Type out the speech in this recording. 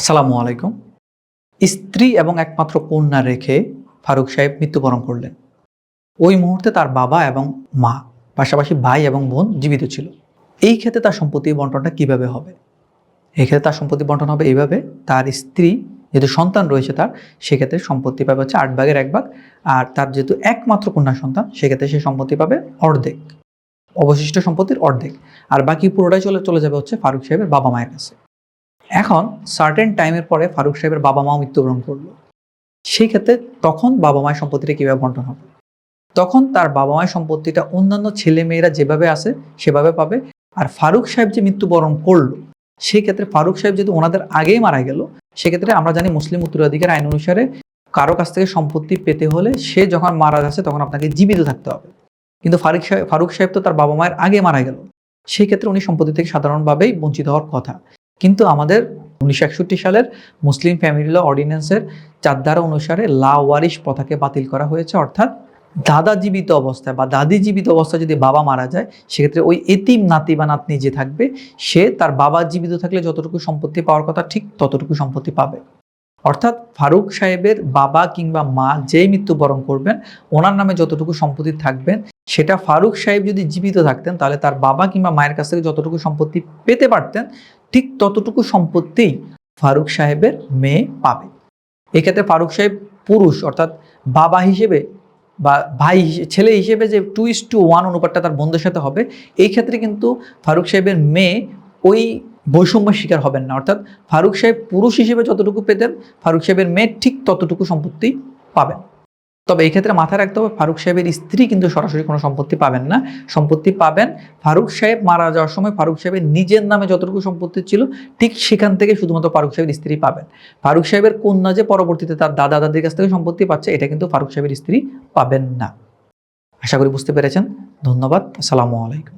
আসসালামু আলাইকুম। স্ত্রী এবং একমাত্র কন্যা রেখে ফারুক সাহেব মৃত্যুবরণ করলেন। ওই মুহূর্তে তার বাবা এবং মা, পাশাপাশি ভাই এবং বোন জীবিত ছিল। এই ক্ষেত্রে তার সম্পত্তি বন্টনটা কিভাবে হবে? এই ক্ষেত্রে তার সম্পত্তি বন্টন হবে এইভাবে: তার স্ত্রী, যেহেতু সন্তান রয়েছে তার, সেক্ষেত্রে সম্পত্তি পাবে হচ্ছে 8 ভাগের 1 ভাগ। আর তার যেহেতু একমাত্র কন্যা সন্তান, সেক্ষেত্রে সে সম্পত্তি পাবে অর্ধেক, অবশিষ্ট সম্পত্তির অর্ধেক। আর বাকি পুরোটাই চলে যাবে হচ্ছে ফারুক সাহেবের বাবা মায়ের কাছে। এখন সার্টেন টাইমের পরে ফারুক সাহেবের বাবা মাও মৃত্যুবরণ করলো। সেই ক্ষেত্রে তখন বাবা মায়ের সম্পত্তিটা কিভাবে বন্টন হবে? তখন তার বাবা মায়ের সম্পত্তিটা অন্যান্য ছেলে মেয়েরা যেভাবে আছে সেভাবে পাবে। আর ফারুক সাহেব যে মৃত্যুবরণ করলো, সেই ক্ষেত্রে ফারুক সাহেব যদি ওনাদের আগেই মারা গেল, সেক্ষেত্রে আমরা জানি মুসলিম উত্তরাধিকার আইন অনুসারে কারো কাছ থেকে সম্পত্তি পেতে হলে সে যখন মারা যাচ্ছে তখন আপনাকে জীবিত থাকতে হবে। কিন্তু ফারুক সাহেব তো তার বাবা মায়ের আগে মারা গেল, সেই ক্ষেত্রে উনি সম্পত্তি থেকে সাধারণভাবেই বঞ্চিত হওয়ার কথা। কিন্তু আমাদের 1961 সালের মুসলিম ফ্যামিলি ল অর্ডিন্যান্সের 4 ধারা অনুসারে লাওয়ারিশ প্রথাকে বাতিল করা হয়েছে। অর্থাৎ দাদা জীবিত অবস্থায় বা দাদি জীবিত অবস্থায় যদি বাবা মারা যায়, সেক্ষেত্রে ওই এতিম নাতি বা নাতনি যে থাকবে, সে তার বাবা জীবিত থাকলে যতটুকু সম্পত্তি পাওয়ার কথা ঠিক ততটুকু সম্পত্তি পাবে। অর্থাৎ ফারুক সাহেবের বাবা কিংবা মা যেই মৃত্যুবরণ করবেন, ওনার নামে যতটুকু সম্পত্তি থাকবেন, সেটা ফারুক সাহেব যদি জীবিত থাকতেন তাহলে তার বাবা কিংবা মায়ের কাছ থেকে যতটুকু সম্পত্তি পেতে পারতেন, ঠিক ততটুকু সম্পত্তি ফারুক সাহেবের মেয়ে পাবে। এক্ষেত্রে ফারুক সাহেব পুরুষ, অর্থাৎ বাবা হিসেবে বা ছেলে হিসেবে যে 2:1 অনুপাতটা তার বোনদের সাথে হবে, এই ক্ষেত্রে কিন্তু ফারুক সাহেবের মেয়ে ওই বৈষম্যের শিকার হবেন না। অর্থাৎ ফারুক সাহেব পুরুষ হিসেবে যতটুকু পেতেন, ফারুক সাহেবের মেয়ে ঠিক ততটুকু সম্পত্তি পাবেন। তবে এই ক্ষেত্রে মাথায় রাখতে হবে, ফারুক সাহেবের স্ত্রী কিন্তু সরাসরি কোনো সম্পত্তি পাবেন না। সম্পত্তি পাবেন ফারুক সাহেব মারা যাওয়ার সময় ফারুক সাহেবের নিজের নামে যতটুকু সম্পত্তি ছিল, ঠিক সেখান থেকে শুধুমাত্র ফারুক সাহেবের স্ত্রী পাবেন। ফারুক সাহেবের কন্যা যে পরবর্তীতে তার দাদা দাদির কাছ থেকে সম্পত্তি পাচ্ছে, এটা কিন্তু ফারুক সাহেবের স্ত্রী পাবেন না। আশা করি বুঝতে পেরেছেন। ধন্যবাদ। আসসালামু আলাইকুম।